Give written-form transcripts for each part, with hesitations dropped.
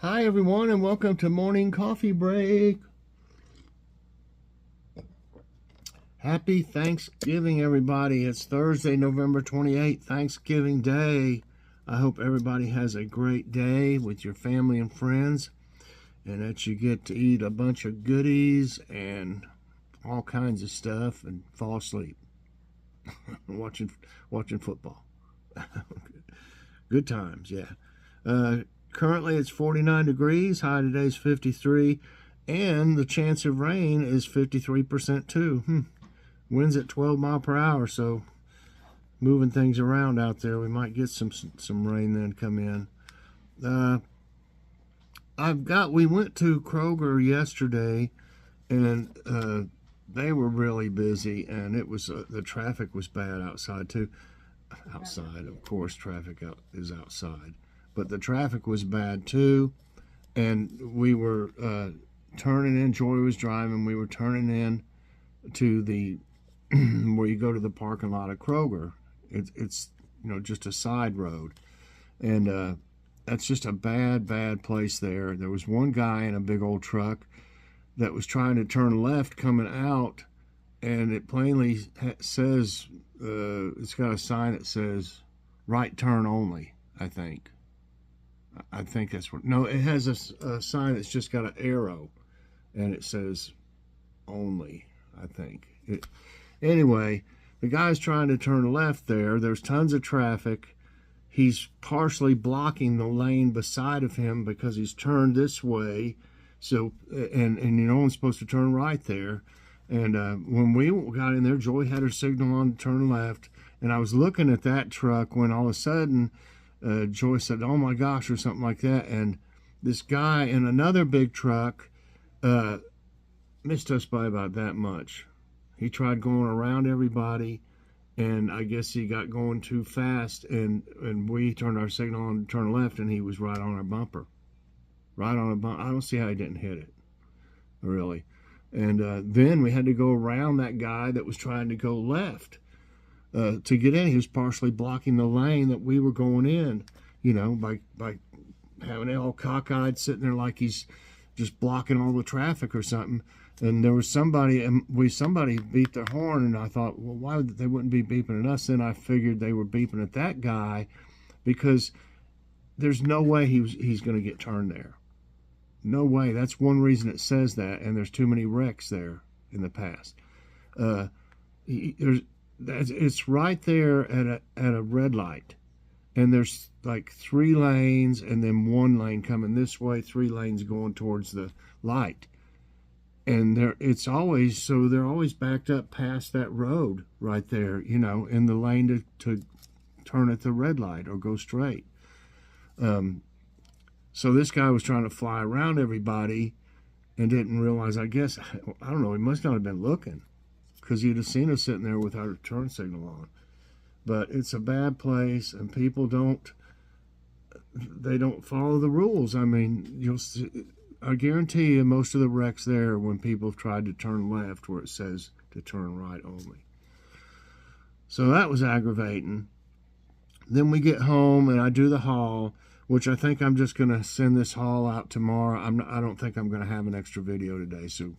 Hi everyone and welcome to Morning Coffee Break. Happy Thanksgiving everybody. It's Thursday, November 28th, Thanksgiving Day. I hope everybody has a great day with your family and friends and that you get to eat a bunch of goodies and all kinds of stuff and fall asleep watching football. Good times, yeah. Currently it's 49 degrees, high today's 53, and the chance of rain is 53% too. Winds at 12 mile per hour, so moving things around out there. We might get some rain then come in. We went to Kroger yesterday, and they were really busy, and it was the traffic was bad outside too. Outside, of course, traffic is outside, but the traffic was bad too, and we were turning in. Joy was driving. We were turning in to the where you go to the parking lot of Kroger. It's just a side road, and that's just a bad place there. There was one guy in a big old truck that was trying to turn left coming out, and it plainly says it's got a sign that says right turn only. I think that's what. No, it has a sign that's just got an arrow, and it says only. I think. Anyway, the guy's trying to turn left there. There's tons of traffic. He's partially blocking the lane beside of him because he's turned this way. So, and no one's supposed to turn right there. And when we got in there, Joy had her signal on to turn left. And I was looking at that truck when all of a sudden Joy said, "Oh my gosh," or something like that. And this guy in another big truck missed us by about that much. He tried going around everybody, and I guess he got going too fast, and we turned our signal on to turn left, and he was right on our bumper. Right on a bumper. I don't see how he didn't hit it, really. And then we had to go around that guy that was trying to go left to get in. He was partially blocking the lane that we were going in, by having it all cockeyed, sitting there like he's just blocking all the traffic or something. And there was somebody beeped their horn, and I thought, well, why they wouldn't be beeping at us? Then I figured they were beeping at that guy because there's no way he's going to get turned there. No way. That's one reason it says that, and there's too many wrecks there in the past. It's right there at a red light, and there's like 3 lanes, and then 1 lane coming this way, 3 lanes going towards the light. And they're always backed up past that road right there, in the lane to turn at the red light or go straight. So this guy was trying to fly around everybody and didn't realize, I don't know, he must not have been looking because he'd have seen us sitting there with our turn signal on. But it's a bad place, and people don't follow the rules. I mean, I guarantee you most of the wrecks there when people have tried to turn left where it says to turn right only. So that was aggravating. Then we get home and I do the haul, which I think I'm just going to send this haul out tomorrow. I don't think I'm going to have an extra video today. So,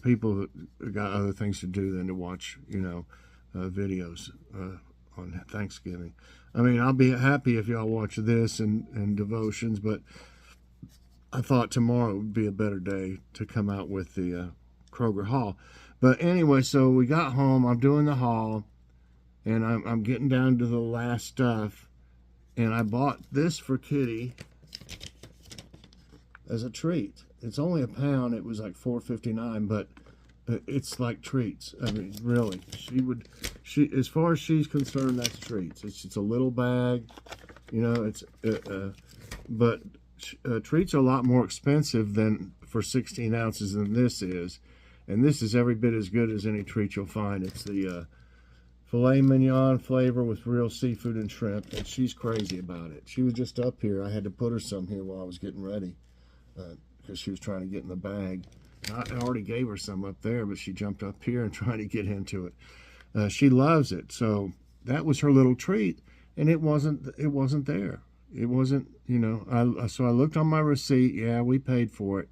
people got other things to do than to watch, videos on Thanksgiving. I mean, I'll be happy if y'all watch this and devotions, but I thought tomorrow would be a better day to come out with the Kroger haul. But anyway, so we got home. I'm doing the haul, and I'm getting down to the last stuff. And I bought this for Kitty as a treat. It's only a pound. It was like $4.59, but it's like treats. I mean, really, she as far as she's concerned, that's treats. It's a little bag, but. Treats are a lot more expensive than for 16 ounces than this is, and this is every bit as good as any treat you'll find. It's the filet mignon flavor with real seafood and shrimp, and she's crazy about it. She was just up here. I had to put her some here while I was getting ready because she was trying to get in the bag. I already gave her some up there, but she jumped up here and tried to get into it. She loves it, so that was her little treat, and it wasn't there. It wasn't, you know, so I looked on my receipt. Yeah, we paid for it,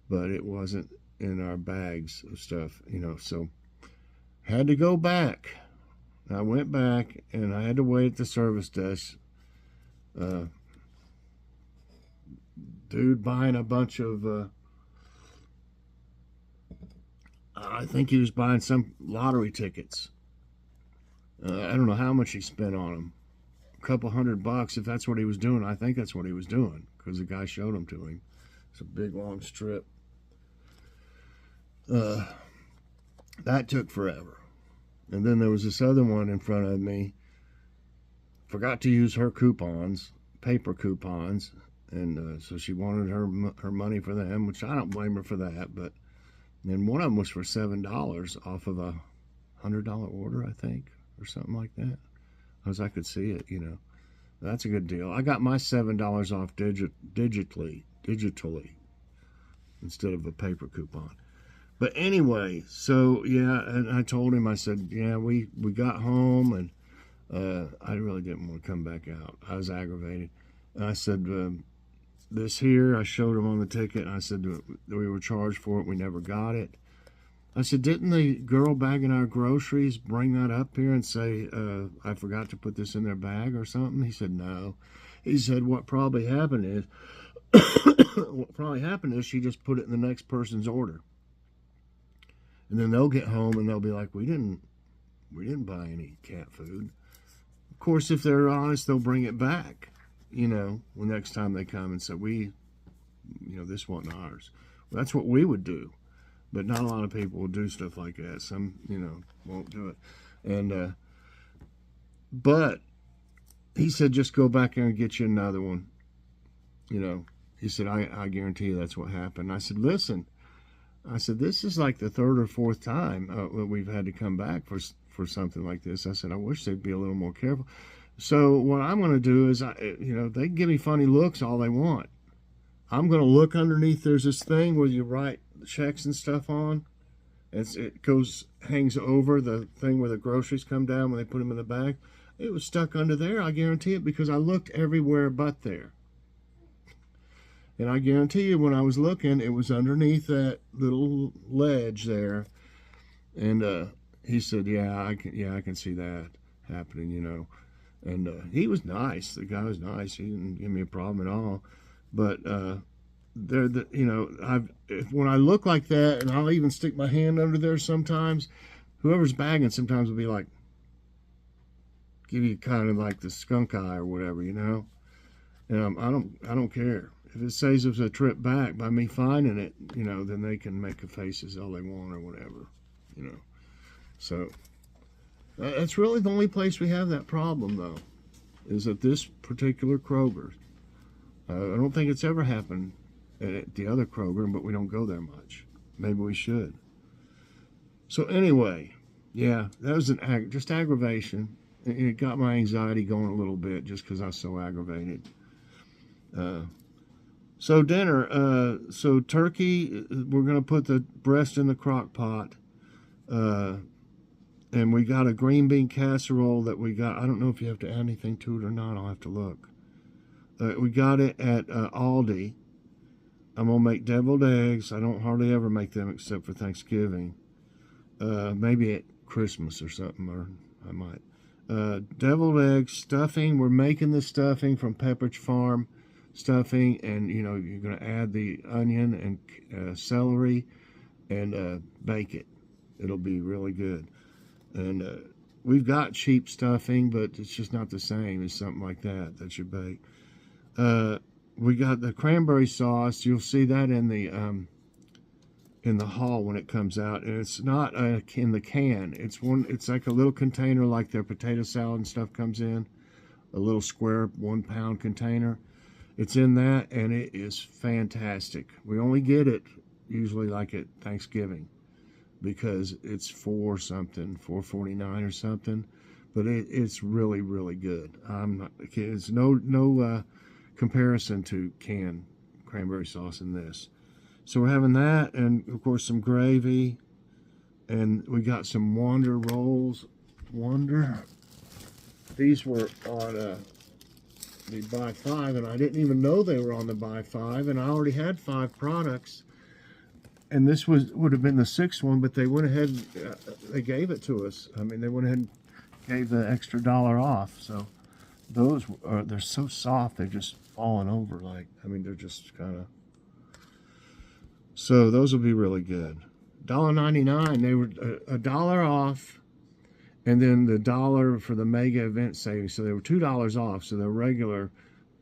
but it wasn't in our bags of stuff, you know, so had to go back. I went back and I had to wait at the service desk. Uh, Dude buying a bunch of, I think he was buying some lottery tickets. I don't know how much he spent on them. A couple $100 if that's what he was doing. I think that's what he was doing because the guy showed them to him. It's a big long strip. That took forever. And then there was this other one in front of me. Forgot to use her coupons, paper coupons, and so she wanted her money for them, which I don't blame her for that. But then one of them was for $7 off of a $100 order, I think, or something like that. As I could see it, you know, that's a good deal. I got my $7 off digitally instead of a paper coupon. But anyway, so yeah, and I told him, I said, yeah, we got home, and I really didn't want to come back out. I was aggravated. And I said, this here, I showed him on the ticket, and I said we were charged for it. We never got it. I said, didn't the girl bagging our groceries bring that up here and say, I forgot to put this in their bag or something? He said, no. He said, what probably happened is she just put it in the next person's order. And then they'll get home and they'll be like, we didn't buy any cat food. Of course, if they're honest, they'll bring it back, you know, the next time they come and say, this wasn't ours. Well, that's what we would do. But not a lot of people will do stuff like that. Some, you know, won't do it. And, but he said, just go back there and get you another one. You know, he said, I guarantee you that's what happened. I said, listen, this is like the third or fourth time that we've had to come back for something like this. I said, I wish they'd be a little more careful. So what I'm going to do is, they can give me funny looks all they want. I'm going to look underneath. There's this thing where you write checks and stuff on. Hangs over the thing where the groceries come down when they put them in the bag. It was stuck under there. I guarantee it, because I looked everywhere but there. And I guarantee you, when I was looking, it was underneath that little ledge there. And he said, "Yeah, I can see that happening, you know." And he was nice. The guy was nice. He didn't give me a problem at all. But when I look like that, and I'll even stick my hand under there sometimes, whoever's bagging sometimes will be like, give you kind of like the skunk eye or whatever, you know. And I don't care. If it saves us a trip back by me finding it, you know, then they can make the faces all they want or whatever, you know. So that's really the only place we have that problem, though, is at this particular Kroger. I don't think it's ever happened at the other Kroger, but we don't go there much. Maybe we should. So anyway, yeah, that was just aggravation. It got my anxiety going a little bit just because I was so aggravated. So dinner, so turkey, we're going to put the breast in the crock pot. And we got a green bean casserole that we got. I don't know if you have to add anything to it or not. I'll have to look. We got it at Aldi. I'm going to make deviled eggs. I don't hardly ever make them except for Thanksgiving. Maybe at Christmas or something, or I might. Deviled eggs, stuffing. We're making the stuffing from Pepperidge Farm stuffing, and you know, you're going to add the onion and celery and bake it. It'll be really good. And we've got cheap stuffing, but it's just not the same as something like that you bake. We got the cranberry sauce. You'll see that in the haul when it comes out, and it's not in the can. It's like a little container, like their potato salad and stuff comes in, a little square 1 pound container. It's in that, and it is fantastic. We only get it usually like at Thanksgiving, because it's $4.49 or something, but it's really, really good. It's no comparison to canned cranberry sauce in this. So we're having that, and of course some gravy, and we got some Wonder rolls. These were on the buy five, and I didn't even know they were on the buy five, and I already had 5 products. And this would have been the 6th one, but they went ahead, they gave it to us. I mean, they went ahead and gave the extra $1 off. So those are, they're so soft, they're just falling over. Like, I mean, they're just kind of, so those will be really good. $1.99, they were $1 off, and then the $1 for the mega event savings. So they were $2 off, so they're regular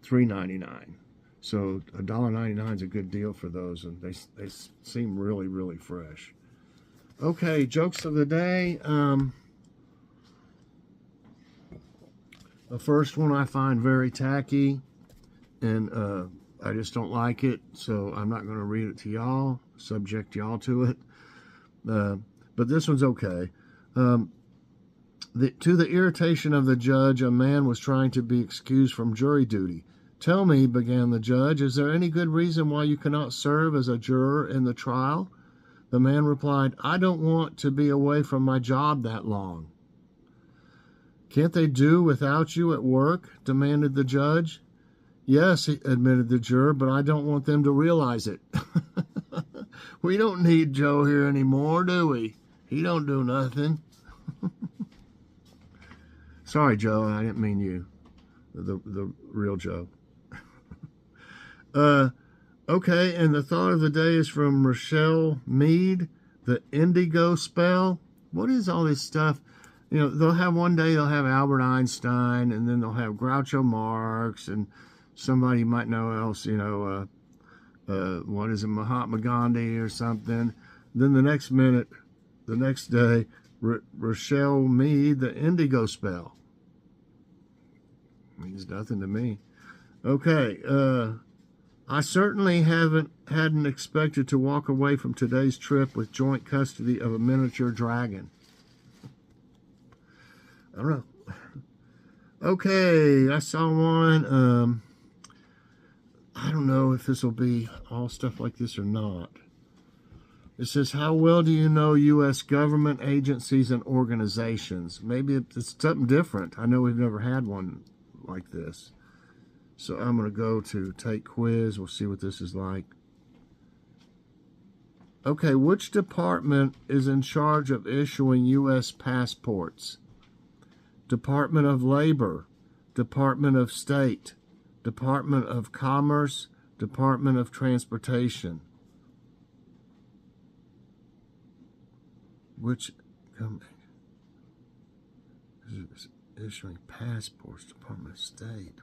$3.99. So $1.99 is a good deal for those, and they seem really, really fresh. Okay, jokes of the day. The first one I find very tacky, and I just don't like it, so I'm not going to read it to y'all, subject y'all to it. But this one's okay. To the irritation of the judge, a man was trying to be excused from jury duty. "Tell me," began the judge, "is there any good reason why you cannot serve as a juror in the trial?" The man replied, "I don't want to be away from my job that long." "Can't they do without you at work?" demanded the judge. "Yes," admitted the juror, "but I don't want them to realize it." We don't need Joe here anymore, do we? He don't do nothing. Sorry, Joe, I didn't mean you. The real Joe. Okay, and the thought of the day is from Rochelle Mead, the indigo spell. What is all this stuff? You know, they'll have one day they'll have Albert Einstein, and then they'll have Groucho Marx, and somebody you might know else, you know, what is it, Mahatma Gandhi or something. Then the next minute, the next day, Rochelle Mead, the indigo spell. Means nothing to me. Okay, I certainly hadn't expected to walk away from today's trip with joint custody of a miniature dragon. I don't know. Okay, I saw one. I don't know if this will be all stuff like this or not. It says, how well do you know U.S. government agencies and organizations? Maybe it's something different. I know we've never had one like this. So I'm going to go to take quiz. We'll see what this is like. Okay, which department is in charge of issuing U.S. passports? Department of Labor, Department of State, Department of Commerce, Department of Transportation. Which company is issuing passports? Department of State.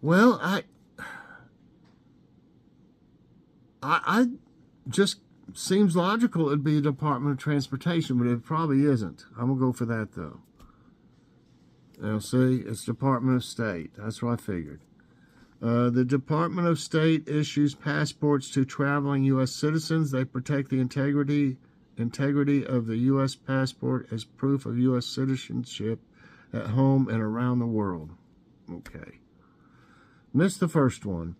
Well, I just seems logical it'd be the Department of Transportation, but it probably isn't. I'm gonna go for that though. Now see, it's Department of State. That's what I figured. The Department of State issues passports to traveling U.S. citizens. They protect the integrity of the U.S. passport as proof of U.S. citizenship at home and around the world. Okay. Missed the first one.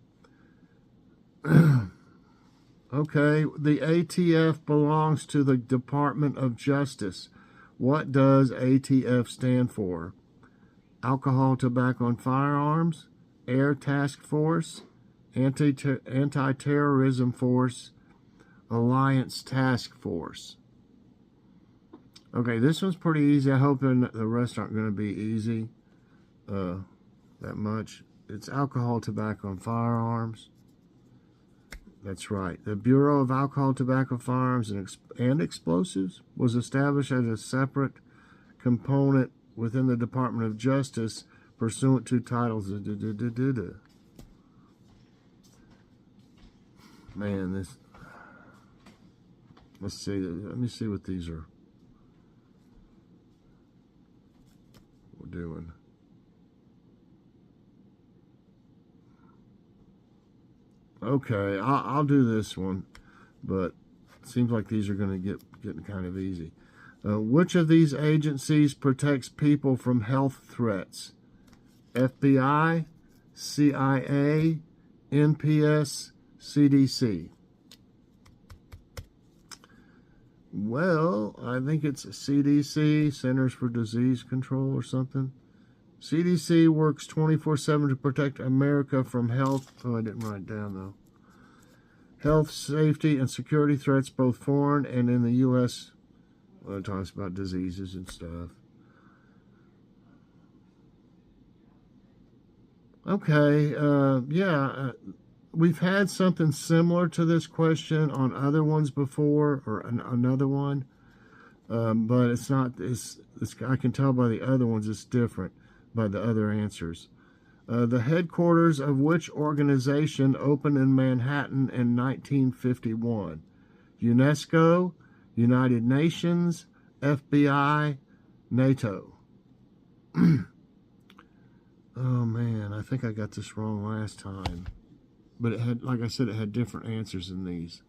Okay, the ATF belongs to the Department of Justice. What does ATF stand for? Alcohol, Tobacco, and Firearms, Air Task Force, Anti-Terrorism Force, Alliance Task Force. Okay, this one's pretty easy. I'm hoping the rest aren't going to be easy that much. It's Alcohol, Tobacco, and Firearms. That's right. The Bureau of Alcohol, Tobacco, Firearms, and Explosives was established as a separate component within the Department of Justice pursuant to titles. Man, this. Let's see. Let me see what these are. We're doing. Okay, I'll do this one, but it seems like these are going to getting kind of easy. Which of these agencies protects people from health threats? FBI, CIA, NPS, CDC. Well, I think it's CDC, Centers for Disease Control or something. CDC works 24/7 to protect America from health. Oh, I didn't write it down though. Health, safety, and security threats, both foreign and in the U.S. Well, it talks about diseases and stuff. Okay, we've had something similar to this question on other ones before, or another one, but it's not. It's I can tell by the other ones it's different by the other answers. The headquarters of which organization opened in Manhattan in 1951? UNESCO, United Nations, FBI, NATO. Oh man, I think I got this wrong last time. But it had, like I said, it had different answers in these.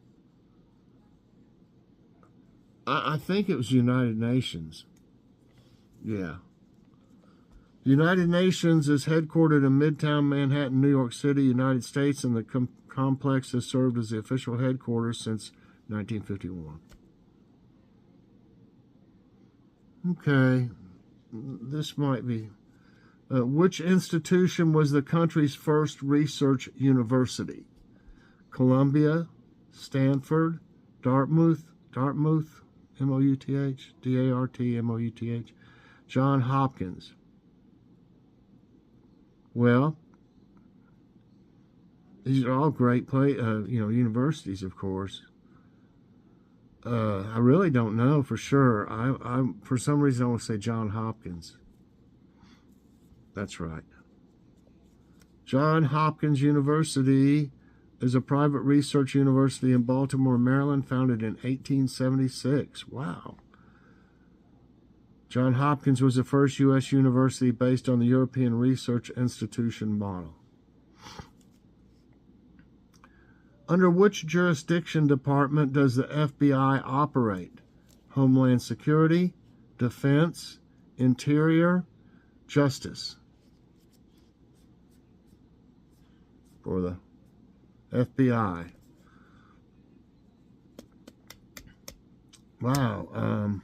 I think it was United Nations. Yeah. The United Nations is headquartered in Midtown Manhattan, New York City, United States, and the complex has served as the official headquarters since 1951. Okay, this might be... which institution was the country's first research university? Columbia, Stanford, Dartmouth, M-O-U-T-H, D-A-R-T-M-O-U-T-H, Johns Hopkins. Well, these are all great universities, of course. I really don't know for sure. I for some reason I want to say Johns Hopkins. That's right. Johns Hopkins University is a private research university in Baltimore, Maryland, founded in 1876. Wow. Johns Hopkins was the first U.S. university based on the European Research Institution model. Under which jurisdiction department does the FBI operate? Homeland Security, Defense, Interior, Justice. For the FBI. Wow.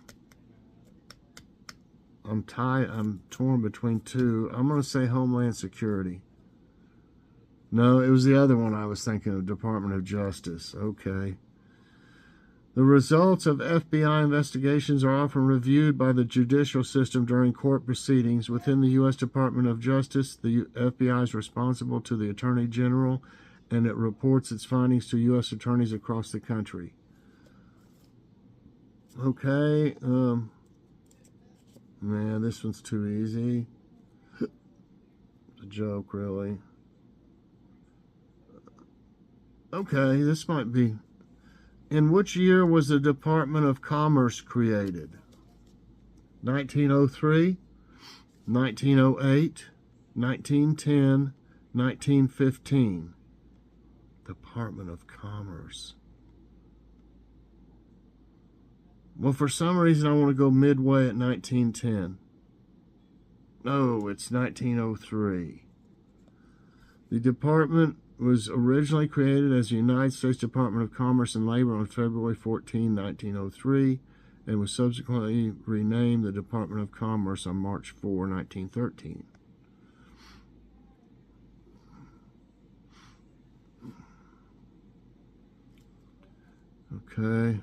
I'm torn between two. I'm going to say Homeland Security. No, it was the other one I was thinking of, Department of Justice. Okay. The results of FBI investigations are often reviewed by the judicial system during court proceedings. Within the U.S. Department of Justice, the FBI is responsible to the Attorney General, and it reports its findings to U.S. attorneys across the country. Okay. Man, this one's too easy. It's a joke, really. Okay, this might be... In which year was the Department of Commerce created? 1903, 1908, 1910, 1915. Department of Commerce. Well, for some reason, I want to go midway at 1910. No, it's 1903. The department was originally created as the United States Department of Commerce and Labor on February 14, 1903, and was subsequently renamed the Department of Commerce on March 4, 1913. Okay.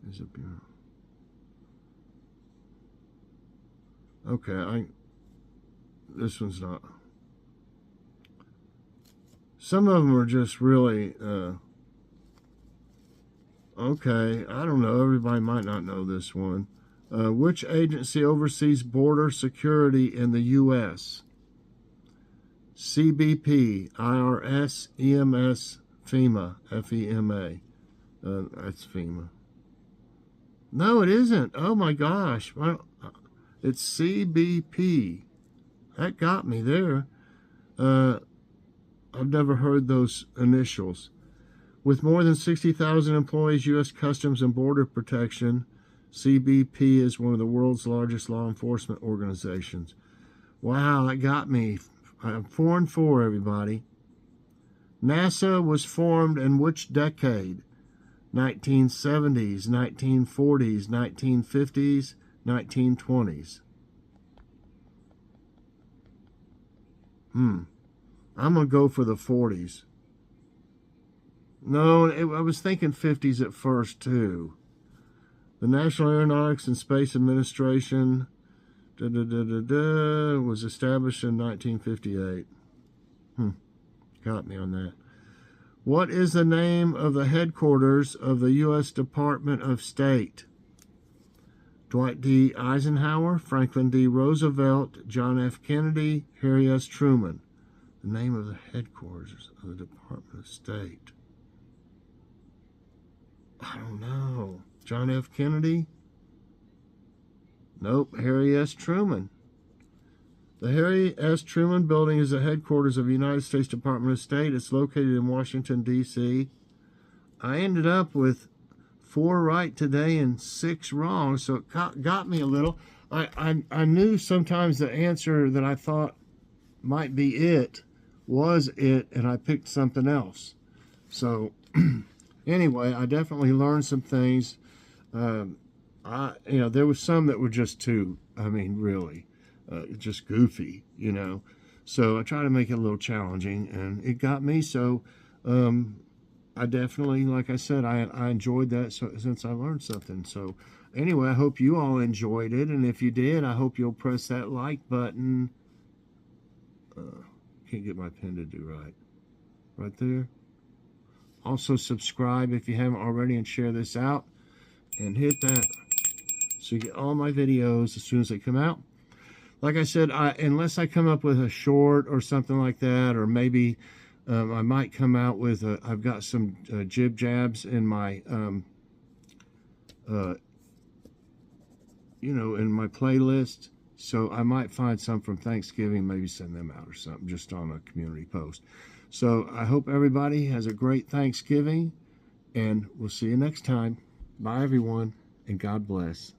Is it bureau? Okay, this one's not. Some of them are just really, okay, I don't know. Everybody might not know this one. Which agency oversees border security in the U.S.? CBP, IRS, EMS, FEMA, F-E-M-A. That's FEMA. No, it isn't. Oh, my gosh. It's CBP. That got me there. I've never heard those initials. With more than 60,000 employees, U.S. Customs and Border Protection, CBP is one of the world's largest law enforcement organizations. Wow, that got me. I'm 4-4, everybody. NASA was formed in which decade? 1970s, 1940s, 1950s, 1920s. I'm going to go for the 40s. No, I was thinking 50s at first, too. The National Aeronautics and Space Administration was established in 1958. Got me on that. What is the name of the headquarters of the U.S. Department of State? Dwight D. Eisenhower, Franklin D. Roosevelt, John F. Kennedy, Harry S. Truman. The name of the headquarters of the Department of State. I don't know. John F. Kennedy? Nope, Harry S. Truman. The Harry S. Truman Building is the headquarters of the United States Department of State. It's located in Washington, D.C. I ended up with 4 right today and 6 wrong, so it got me a little. I knew sometimes the answer that I thought might be it was it, and I picked something else. So anyway, I definitely learned some things. There was some that were just too, really, just goofy, So I try to make it a little challenging, and it got me. So I definitely, like I said, I enjoyed that since I learned something. So anyway, I hope you all enjoyed it, and if you did, I hope you'll press that like button. Can't get my pen to do right there. Also subscribe if you haven't already, and share this out, and hit that so you get all my videos as soon as they come out. Like I said, unless I come up with a short or something like that, or maybe I might come out with I've got some jib jabs in my in my playlist, so I might find some from Thanksgiving, maybe send them out or something, just on a community post. So I hope everybody has a great Thanksgiving, and we'll see you next time. Bye, everyone, and God bless.